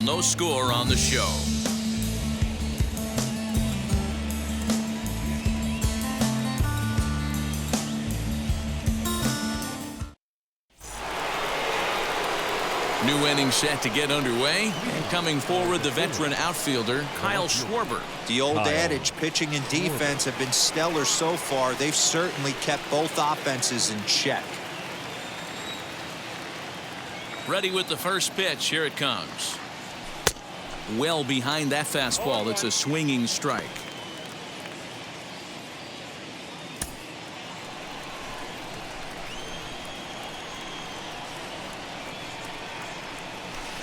No score on the show. New inning set to get underway. And coming forward, the veteran outfielder, Kyle Schwarber. The old adage, pitching and defense have been stellar so far. They've certainly kept both offenses in check. Ready with the first pitch. Here it comes. Well behind that fastball. It's a swinging strike.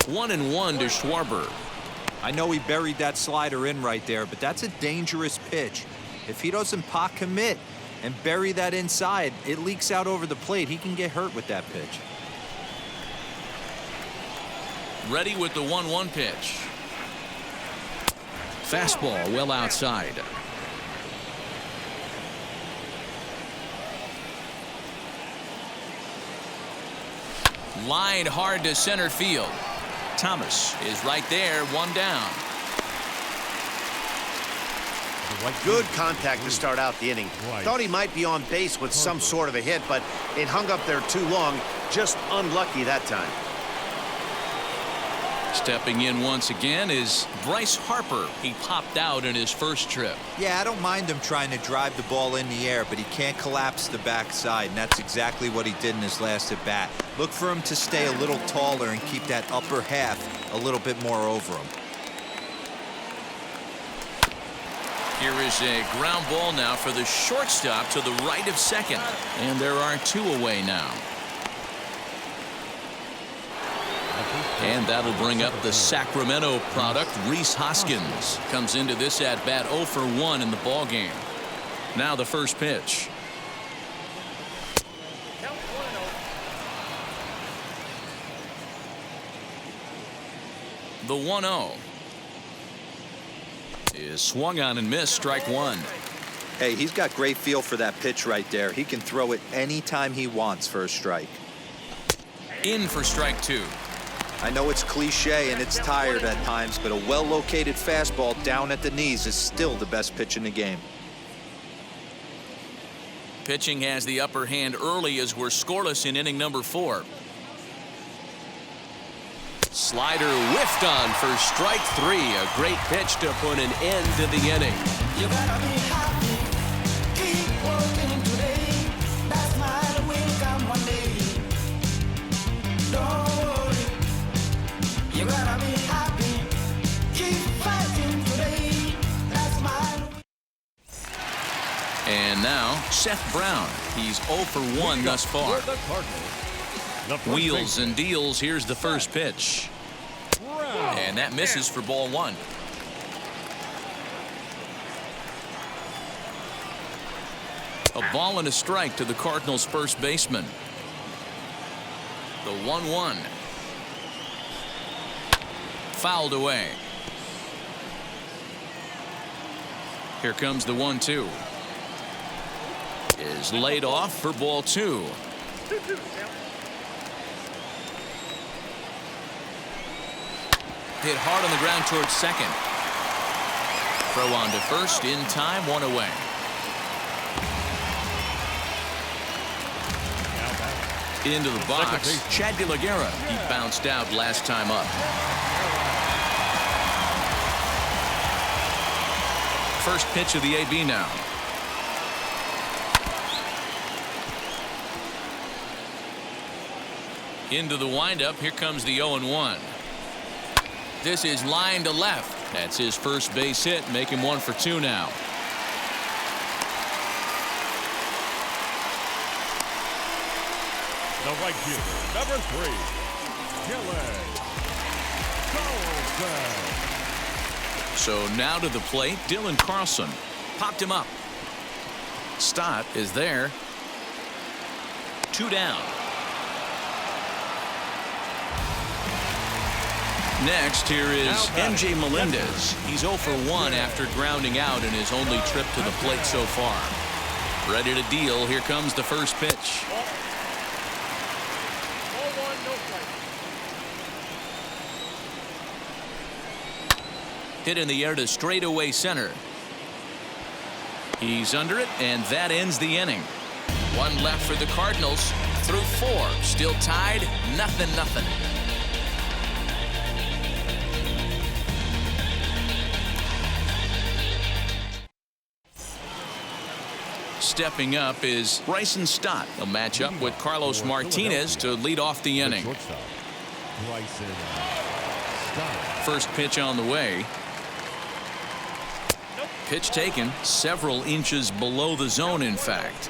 One and one to Schwarber. I know he buried that slider in right there, but that's a dangerous pitch. If he doesn't pot commit and bury that inside, it leaks out over the plate. He can get hurt with that pitch. Ready with the 1-1 pitch. Fastball well outside. Line hard to center field. Thomas is right there, one down. Good contact to start out the inning. Thought he might be on base with some sort of a hit, but it hung up there too long. Just unlucky that time. Stepping in once again is Bryce Harper. He popped out in his first trip. Yeah, I don't mind him trying to drive the ball in the air, but he can't collapse the backside, and that's exactly what he did in his last at bat. Look for him to stay a little taller and keep that upper half a little bit more over him. Here is a ground ball now for the shortstop to the right of second, and there are two away now. And that'll bring up the Sacramento product, Rhys Hoskins. Comes into this at-bat 0 for 1 in the ball game. Now the first pitch. The 1-0 is swung on and missed, strike one. Hey, he's got great feel for that pitch right there. He can throw it anytime he wants for a strike. In for strike two. I know it's cliche and it's tired at times, but a well-located fastball down at the knees is still the best pitch in the game. Pitching has the upper hand early as we're scoreless in inning number 4. Slider whiffed on for strike 3. A great pitch to put an end to the inning. You gotta be happy, keep working today. That smile will come one day. Don't worry, you gotta be happy, keep fighting today. That smile. And now Seth Brown. He's 0 for 1 thus far. Wheels and deals. Here's the first pitch. And that misses for ball 1. A ball and a strike to the Cardinals first baseman. The 1-1. Fouled away. Here comes the 1-2. Is laid off for ball 2. Hit hard on the ground towards second. Throw on to first in time, 1 away. Into the box, Chad De La Guerra. He bounced out last time up. First pitch of the AB now. Into the windup. Here comes the 0-1. This is line to left. That's his first base hit. Make him 1 for 2 now. The right fielder, number 3, Dylan Carlson. So now to the plate, Dylan Carlson. Popped him up. Stott is there. 2 down. Next, here is MJ Melendez. He's 0 for 1 after grounding out in his only trip to the plate so far. Ready to deal. Here comes the first pitch. Hit in the air to straightaway center. He's under it, and that ends the inning. One left for the Cardinals through 4. Still tied, 0-0. Stepping up is Bryson Stott. He'll match up with Carlos Martinez to lead off the inning. First pitch on the way. Pitch taken several inches below the zone, in fact.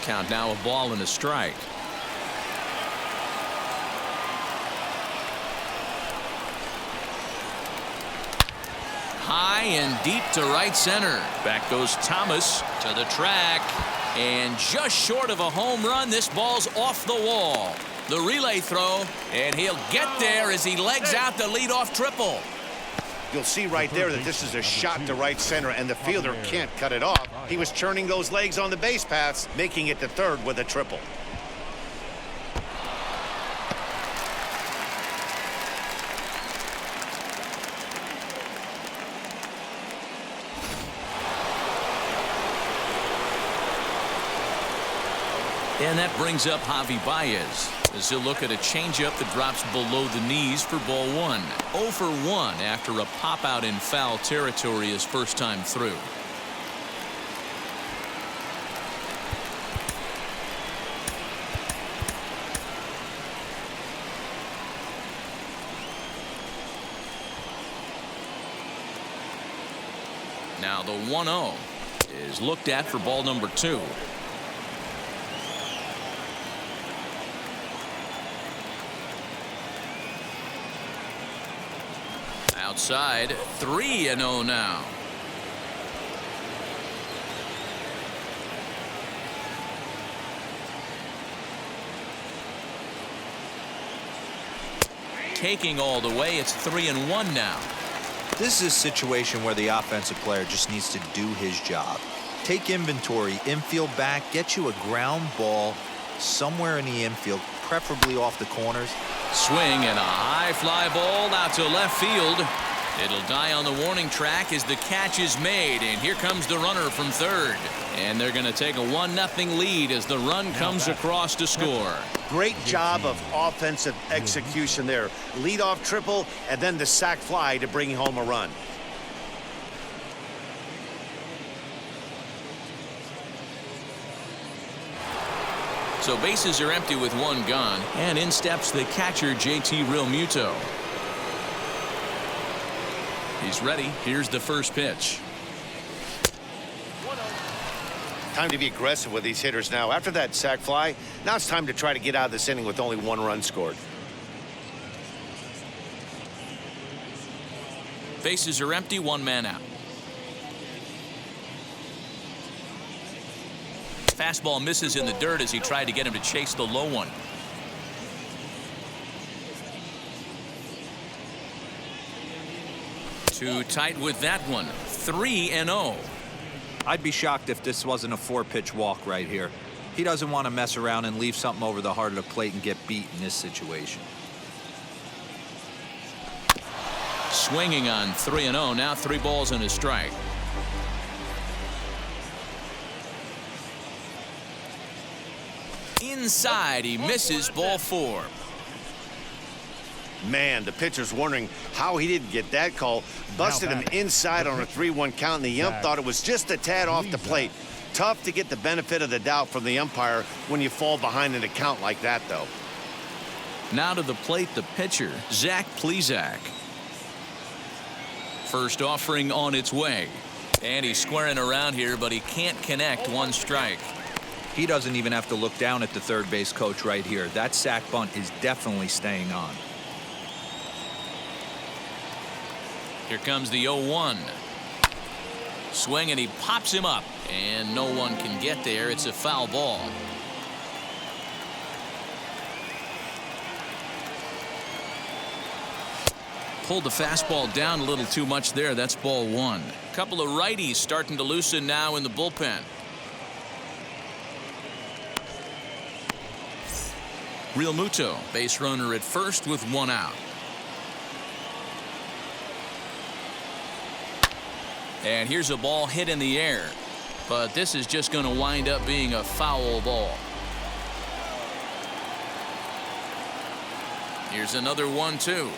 Count now a ball and a strike. High and deep to right center. Back goes Thomas to the track. And just short of a home run, this ball's off the wall. The relay throw, and he'll get there as he legs out the leadoff triple. You'll see right there that this is a shot to right center, and the fielder can't cut it off. He was churning those legs on the base paths, making it to third with a triple. And that brings up Javi Baez as he'll look at a changeup that drops below the knees for ball 1. 0 for 1 after a pop out in foul territory his first time through. Now the 1-0 is looked at for ball number 2. Outside, 3-0 now. Taking all the way, it's 3-1 now. This is a situation where the offensive player just needs to do his job. Take inventory, infield back, get you a ground ball somewhere in the infield, preferably off the corners. Swing and a high fly ball out to left field. It'll die on the warning track as the catch is made, and here comes the runner from third. And they're going to take a 1-0 lead as the run comes across to score. Great job of offensive execution there. Leadoff triple and then the sac fly to bring home a run. So bases are empty with one gone, and in steps the catcher, JT Realmuto. He's ready. Here's the first pitch. Time to be aggressive with these hitters now. After that sac fly, now it's time to try to get out of this inning with only 1 run scored. Bases are empty, 1 man out. Fastball misses in the dirt as he tried to get him to chase the low one. Too tight with that one. 3-0. I'd be shocked if this wasn't a 4-pitch walk right here. He doesn't want to mess around and leave something over the heart of the plate and get beat in this situation. Swinging on 3-0. Now 3 balls and a strike. Inside, he misses, ball 4. Man, the pitcher's wondering how he didn't get that call. Busted him inside on a 3-1 count, and the ump thought it was just a tad off the plate. Tough to get the benefit of the doubt from the umpire when you fall behind in a count like that, though. Now to the plate, the pitcher, Zach Plesac. First offering on its way. And he's squaring around here, but he can't connect. 1 strike. He doesn't even have to look down at the third base coach right here. That sac bunt is definitely staying on. Here comes the 0-1. Swing, and he pops him up, and no one can get there. It's a foul ball. Pulled the fastball down a little too much there. That's ball 1. Couple of righties starting to loosen now in the bullpen. Real Muto, base runner at first with 1 out. And here's a ball hit in the air, but this is just going to wind up being a foul ball. Here's another 1-2.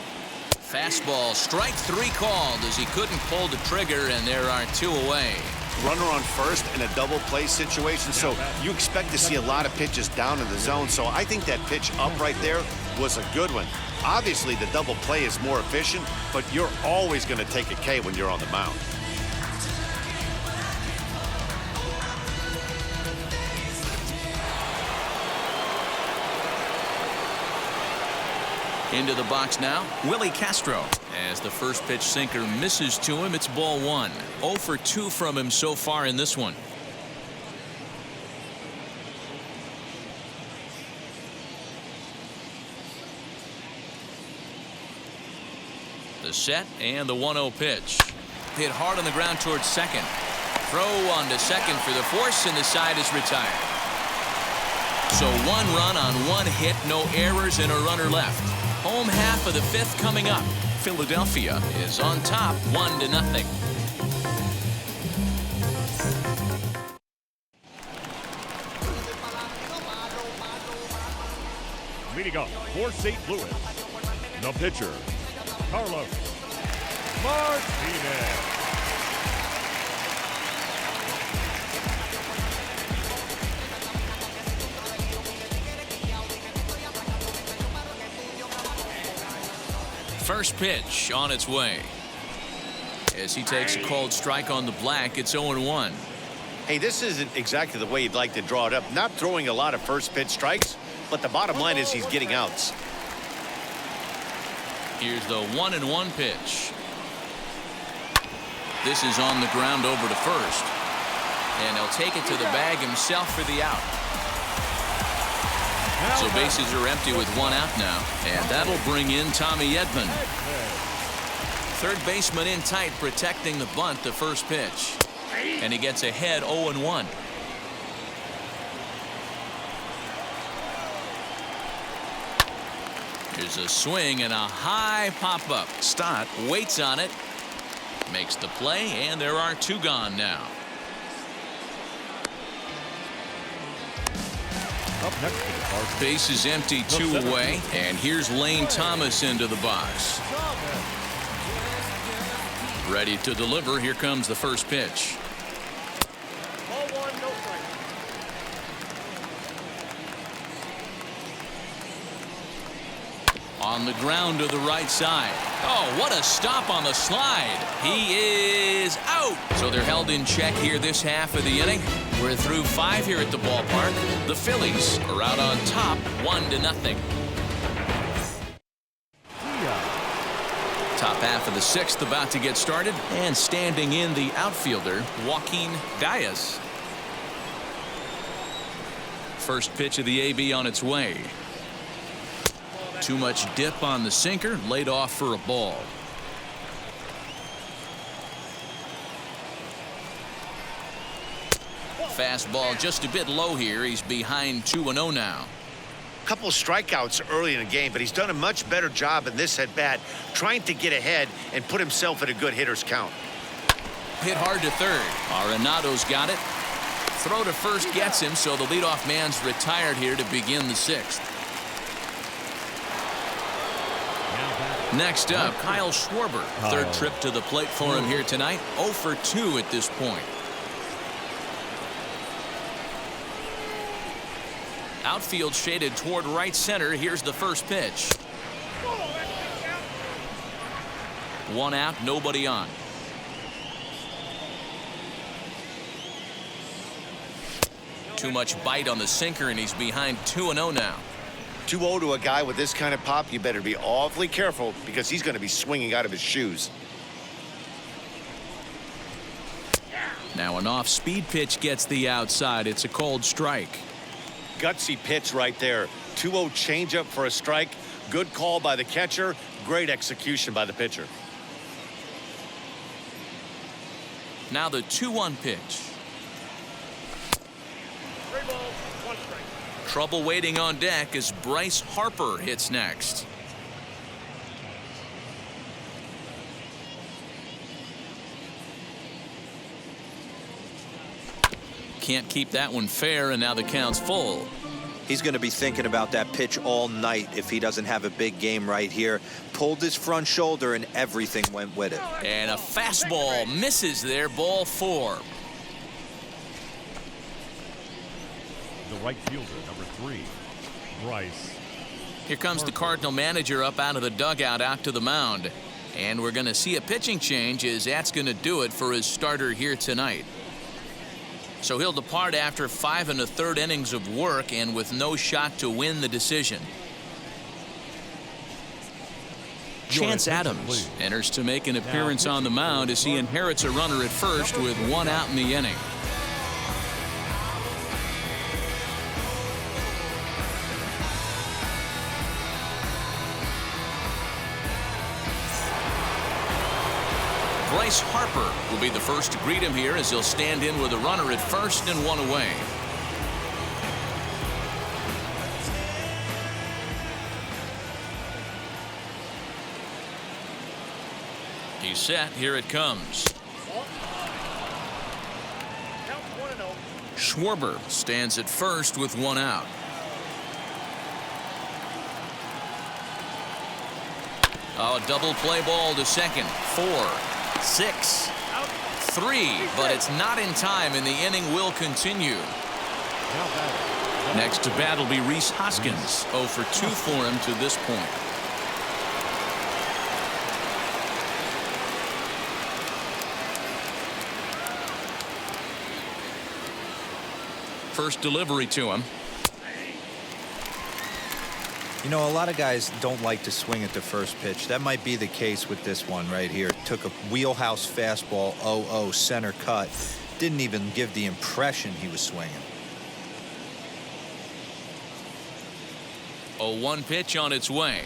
Fastball, strike 3 called as he couldn't pull the trigger, and there are 2 away. Runner on first in a double play situation, so you expect to see a lot of pitches down in the zone. So I think that pitch up right there was a good one. Obviously, the double play is more efficient, but you're always going to take a K when you're on the mound. Into the box now, Willie Castro. As the first pitch sinker misses to him, it's ball 1. 0 for 2 from him so far in this one. The set and the 1-0 pitch. Hit hard on the ground towards second. Throw on to second for the force, and the side is retired. So 1 run on 1 hit, no errors, and a runner left. Home half of the 5th coming up. Philadelphia is on top 1-0. Leading off for St. Louis, the pitcher, Carlos Martinez. First pitch on its way. As he takes a cold strike on the black, it's 0-1. Hey, this isn't exactly the way you'd like to draw it up. Not throwing a lot of first pitch strikes, but the bottom line is he's getting outs. Here's the 1-1 pitch. This is on the ground over to first. And he'll take it to the bag himself for the out. So bases are empty with 1 out now, and that'll bring in Tommy Edman. Third baseman in tight, protecting the bunt, the first pitch. And he gets ahead 0-1. Here's a swing and a high pop-up. Stott waits on it, makes the play, and there are 2 gone now. Up next to the park. Base is empty, 2 away, and here's Lane Thomas into the box. Ready to deliver. Here comes the first pitch. On the ground to the right side. Oh, what a stop on the slide. He is out. So they're held in check here this half of the inning. We're through 5 here at the ballpark. The Phillies are out on top 1-0. Top half of the 6th about to get started, and standing in the outfielder, Joaquin Diaz. First pitch of the AB on its way. Too much dip on the sinker, laid off for a ball. Fastball just a bit low here. He's behind 2-0 now. Couple strikeouts early in the game, but he's done a much better job in this at-bat trying to get ahead and put himself at a good hitter's count. Hit hard to third. Arenado's got it. Throw to first gets him, so the leadoff man's retired here to begin the 6th. Next up, Kyle Schwarber. Third trip to the plate for him here tonight. 0 for 2 at this point. Outfield shaded toward right center. Here's the first pitch. 1 out, nobody on. Too much bite on the sinker, and he's behind 2-0 now. 2-0 to a guy with this kind of pop, you better be awfully careful because he's going to be swinging out of his shoes. Now an off-speed pitch gets the outside. It's a cold strike. Gutsy pitch right there. 2-0 changeup for a strike. Good call by the catcher. Great execution by the pitcher. Now the 2-1 pitch. trouble waiting on deck as Bryce Harper hits next. Can't keep that one fair, and now the count's full. He's going to be thinking about that pitch all night if he doesn't have a big game right here. Pulled his front shoulder and everything went with it. And a fastball misses there, ball 4. The right fielder, number 3, Bryce. Here comes the Cardinal manager up out of the dugout out to the mound. And we're going to see a pitching change, as that's going to do it for his starter here tonight. So he'll depart after 5 1/3 innings of work and with no shot to win the decision. Chance Adams enters to make an appearance on the mound as he inherits a runner at first with 1 out in the inning. Bryce Harper will be the first to greet him here as he'll stand in with a runner at first and 1 away. He's set. Here it comes. Schwarber stands at first with 1 out. Oh, a double play ball to second. 4, 6, 3, but it's not in time, and the inning will continue. Next to bat will be Rhys Hoskins. 0 for 2 for him to this point. First delivery to him. You know, a lot of guys don't like to swing at the first pitch. That might be the case with this one right here. Took a wheelhouse fastball, 0-0 center cut. Didn't even give the impression he was swinging. 0-1 pitch on its way.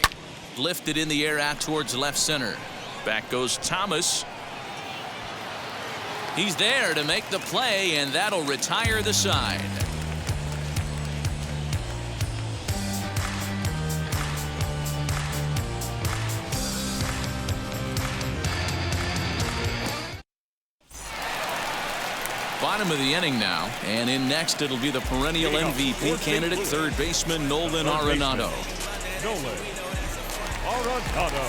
Lifted in the air out towards left center. Back goes Thomas. He's there to make the play, and that'll retire the side. Bottom of the inning now, and in next it'll be the perennial MVP candidate, third baseman Nolan Arenado. Nolan Arenado.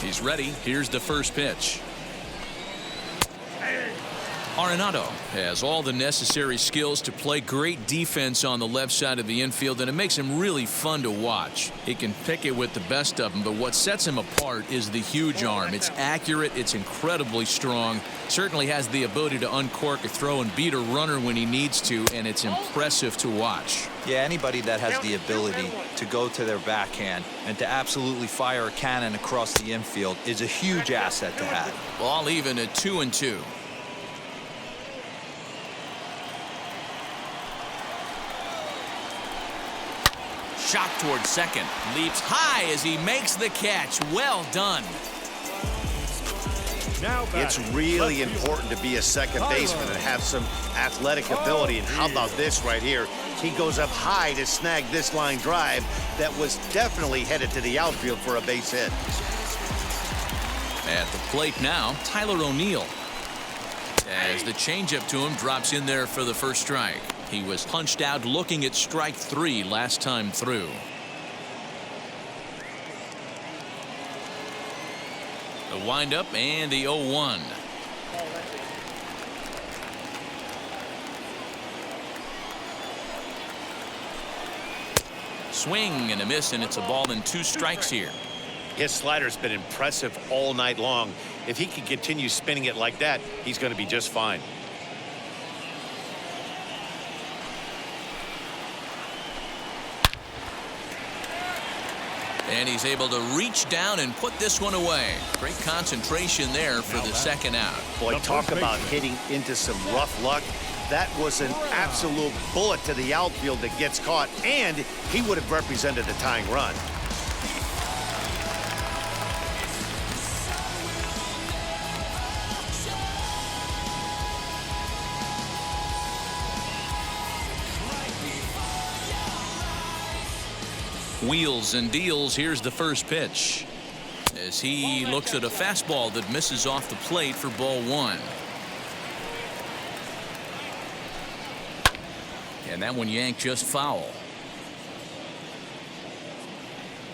He's ready. Here's the first pitch. Arenado has all the necessary skills to play great defense on the left side of the infield, and it makes him really fun to watch. He can pick it with the best of them, but what sets him apart is the huge arm. It's accurate, it's incredibly strong, certainly has the ability to uncork a throw and beat a runner when he needs to, and it's impressive to watch. Yeah, anybody that has the ability to go to their backhand and to absolutely fire a cannon across the infield is a huge asset to have. Ball even at 2-2. Shot towards second. Leaps high as he makes the catch. Well done. Now It's really important to be a second baseman and have some athletic ability. And how about this right here? He goes up high to snag this line drive that was definitely headed to the outfield for a base hit. At the plate now, Tyler O'Neill. As the changeup to him drops in there for the first strike. He was punched out looking at strike 3 last time through. The windup and the 0-1. Swing and a miss, and it's a ball and 2 strikes here. His slider's been impressive all night long. If he can continue spinning it like that, he's going to be just fine. And he's able to reach down and put this one away. Great concentration there for the second out. Boy, talk about hitting into some rough luck. That was an absolute bullet to the outfield that gets caught, and he would have represented a tying run. Wheels and deals. Here's the first pitch as he looks at a fastball that misses off the plate for ball 1. And that one yanked just foul.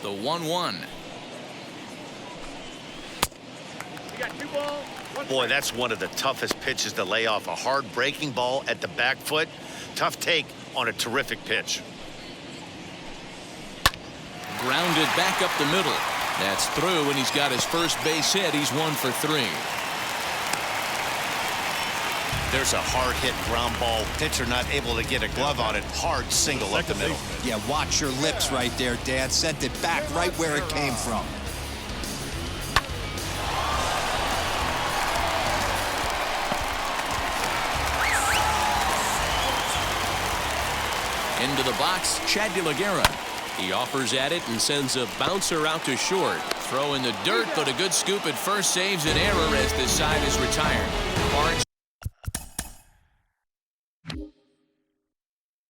The 1-1. Boy, that's one of the toughest pitches to lay off. A hard breaking ball at the back foot. Tough take on a terrific pitch. Grounded back up the middle. That's through, and he's got his first base hit. He's 1 for 3. There's a hard hit ground ball. Pitcher not able to get a glove on it. Hard single up the middle. Yeah, watch your lips right there, Dan. Sent it back right where it came from. Into the box, Chad De La Guerra. He offers at it and sends a bouncer out to short. Throw in the dirt, but a good scoop at first saves an error as this side is retired.